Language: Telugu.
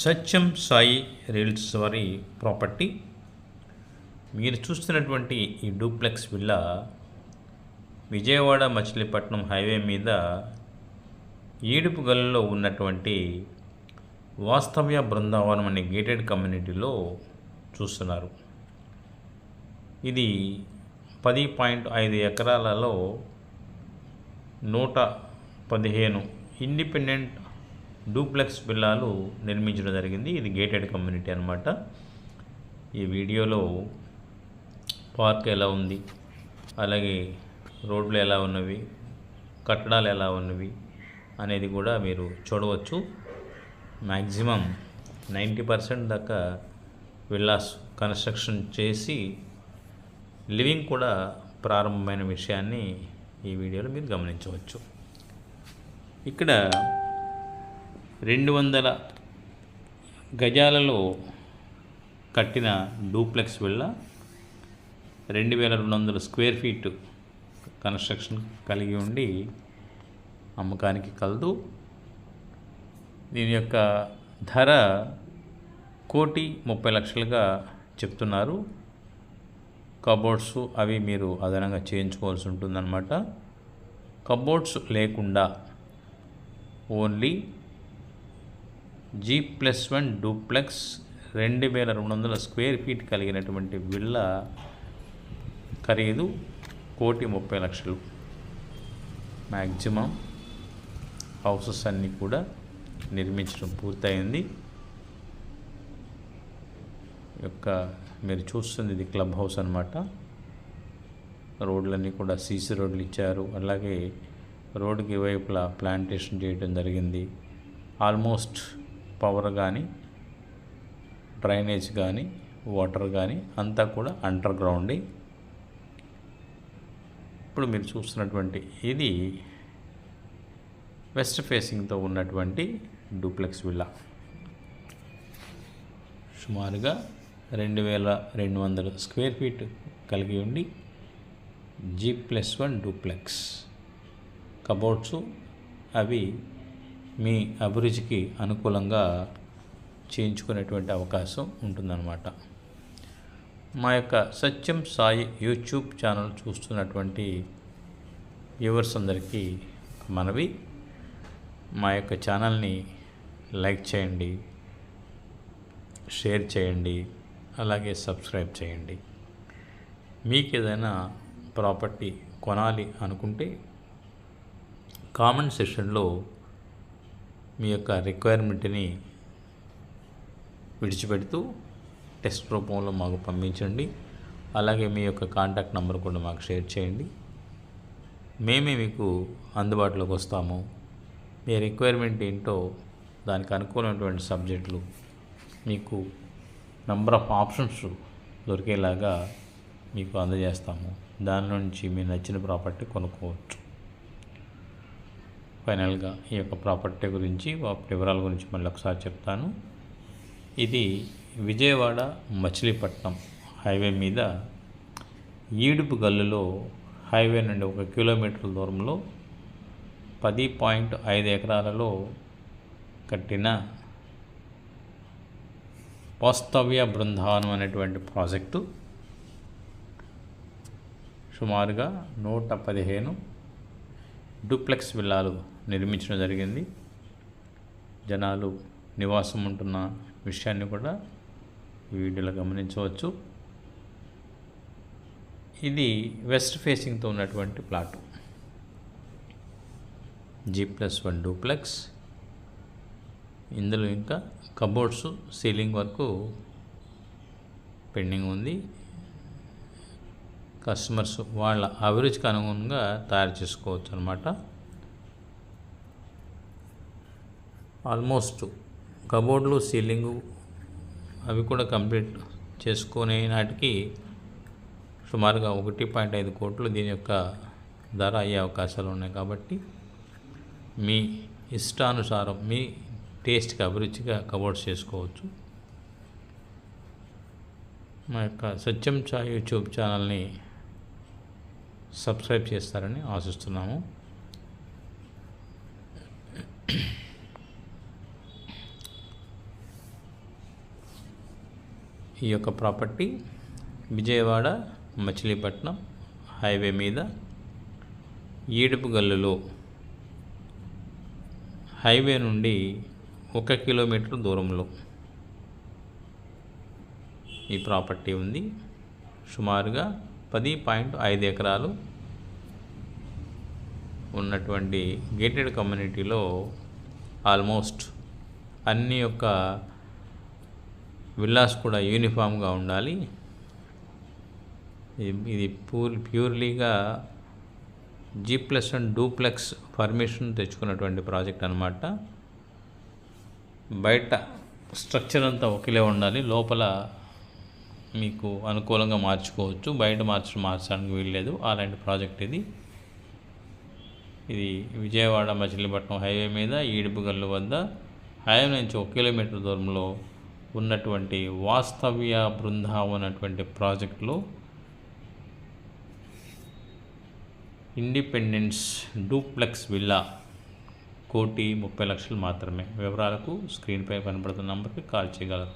సత్యం సాయి రియల్స్ వారి ప్రాపర్టీ. మీరు చూస్తున్నటువంటి ఈ duplex villa Vijayawada Machilipatnam highway మీద ఏడుపుగల్లో ఉన్నటువంటి వాస్తవ్య బృందావనం అనే గేటెడ్ కమ్యూనిటీలో చూస్తున్నారు. ఇది 10.5 ఎకరాలలో 115 ఇండిపెండెంట్ డూప్లెక్స్ విల్లాలు నిర్మించడం జరిగింది. ఇది గేటెడ్ కమ్యూనిటీ అన్నమాట. ఈ వీడియోలో పార్క్ ఎలా ఉంది, అలాగే రోడ్లు ఎలా ఉన్నవి, కట్టడాలు ఎలా ఉన్నవి అనేది కూడా మీరు చూడవచ్చు. మ్యాక్సిమం 90% దాకా విల్లాస్ కన్స్ట్రక్షన్ చేసి లివింగ్ కూడా ప్రారంభమైన విషయాన్ని ఈ వీడియోలో మీరు గమనించవచ్చు. ఇక్కడ 200 గజాలలో కట్టిన duplex villa 2200 square feet construction కలిగి ఉండి అమ్మకానికి కలదు. దీని యొక్క ధర 1,30,00,000గా చెప్తున్నారు. కబోర్డ్స్ అవి మీరు అదనంగా చేయించుకోవాల్సి ఉంటుందన్నమాట. కబోర్డ్స్ లేకుండా only G+1 duplex 2200 square feet కలిగినటువంటి విల్లా ఖరీదు 1,30,00,000. మ్యాక్సిమం హౌసెస్ అన్నీ కూడా నిర్మించడం పూర్తయింది. మీరు చూస్తుంది ఇది క్లబ్ హౌస్ అన్నమాట. రోడ్లన్నీ కూడా సీసీ రోడ్లు ఇచ్చారు. అలాగే రోడ్డుకి వైపులా ప్లాంటేషన్ చేయడం జరిగింది. ఆల్మోస్ట్ పవర్ కానీ, డ్రైనేజ్ కానీ, వాటర్ కానీ అంతా కూడా అండర్ గ్రౌండే. ఇప్పుడు మీరు చూస్తున్నటువంటి ఇది వెస్ట్ ఫేసింగ్తో ఉన్నటువంటి డూప్లెక్స్ విల్లా. సుమారుగా 2,200 స్క్వేర్ ఫీట్ కలిగి ఉండి G+1 డూప్లెక్స్. కబోర్డ్స్ అవి మీ అభిరుచికి అనుకూలంగా చేయించుకునేటువంటి అవకాశం ఉంటుందన్నమాట. మా యొక్క సత్యం సాయి యూట్యూబ్ ఛానల్ చూస్తున్నటువంటి వ్యూవర్స్ అందరికీ మనవి, మా యొక్క ఛానల్ని లైక్ చేయండి, షేర్ చేయండి, అలాగే సబ్స్క్రైబ్ చేయండి. మీకు ఏదైనా ప్రాపర్టీ కొనాలి అనుకుంటే కామెంట్ సెక్షన్లో మీ యొక్క రిక్వైర్మెంట్ని విడిచిపెడుతూ టెక్స్ట్ రూపంలో మాకు పంపించండి. అలాగే మీ యొక్క కాంటాక్ట్ నెంబర్ కూడా మాకు షేర్ చేయండి. మేమే మీకు అందుబాటులోకి వస్తాము. మీ రిక్వైర్మెంట్ ఏంటో దానికి అనుకూలమైనటువంటి సబ్జెక్టులు మీకు నంబర్ ఆఫ్ ఆప్షన్స్ దొరికేలాగా మీకు అందజేస్తాము. దాని నుంచి మీ నచ్చిన ప్రాపర్టీ కొనుక్కోవచ్చు. ఫైనల్గా ఈ యొక్క ప్రాపర్టీ గురించి, వివరాల గురించి మళ్ళీ ఒకసారి చెప్తాను. ఇది విజయవాడ మచిలీపట్నం హైవే మీద ఈడుపుగల్లులో హైవే నుండి 1 కిలోమీటర్ల దూరంలో 10.5 ఎకరాలలో కట్టిన వాస్తవ్య బృందావనం అనేటువంటి ప్రాజెక్టు. సుమారుగా 115 డూప్లెక్స్ విల్లాలు నిర్మించడం జరిగింది. జనాలు నివాసం ఉంటున్న విషయాన్ని కూడా ఈ వీడియోలో గమనించవచ్చు. ఇది వెస్ట్ ఫేసింగ్తో ఉన్నటువంటి ప్లాటు. G+1 duplex. ఇందులో ఇంకా కబోర్డ్స్, సీలింగ్ వరకు పెండింగ్ ఉంది. కస్టమర్స్ వాళ్ళ అభిరుచికి అనుగుణంగా తయారు చేసుకోవచ్చు అన్నమాట. ఆల్మోస్ట్ కబోర్డ్లు, సీలింగు అవి కూడా కంప్లీట్ చేసుకునే నాటికి సుమారుగా 1.5 కోట్లు దీని యొక్క ధర అయ్యే అవకాశాలు ఉన్నాయి. కాబట్టి మీ ఇష్టానుసారం మీ టేస్ట్కి అభిరుచిగా కబోర్డ్స్ చేసుకోవచ్చు. మా యొక్క సత్యం సాయి యూట్యూబ్ ఛానల్ని సబ్స్క్రైబ్ చేస్తారని ఆశిస్తున్నాము. ఈ యొక్క ప్రాపర్టీ విజయవాడ మచిలీపట్నం హైవే మీద ఈడుపుగల్లులో హైవే నుండి 1 కిలోమీటర్ దూరంలో ఈ ప్రాపర్టీ ఉంది. సుమారుగా 10.5 ఎకరాలు ఉన్నటువంటి గేటెడ్ కమ్యూనిటీలో ఆల్మోస్ట్ అన్ని యొక్క విల్లాస్ కూడా యూనిఫామ్గా ఉండాలి. ఇది ప్యూర్లీగా G+1 డూప్లెక్స్ పర్మిషన్ తెచ్చుకున్నటువంటి ప్రాజెక్ట్ అనమాట. బయట స్ట్రక్చర్ అంతా ఒకేలా ఉండాలి, లోపల మీకు అనుకూలంగా మార్చుకోవచ్చు, బయట మార్చడానికి వీల్లేదు. అలాంటి ప్రాజెక్ట్ ఇది విజయవాడ మచిలీపట్నం హైవే మీద ఈడుపుగల్లు వద్ద హైవే నుంచి 1 కిలోమీటర్ దూరంలో ఉన్నటువంటి వాస్తవ్య బృందావన్ అనేటువంటి ప్రాజెక్టులో ఇండిపెండెన్స్ డూప్లెక్స్ విల్లా 1,30,00,000 మాత్రమే. వివరాలకు స్క్రీన్పై కనబడుతున్న నంబర్కి కాల్ చేయగలరు.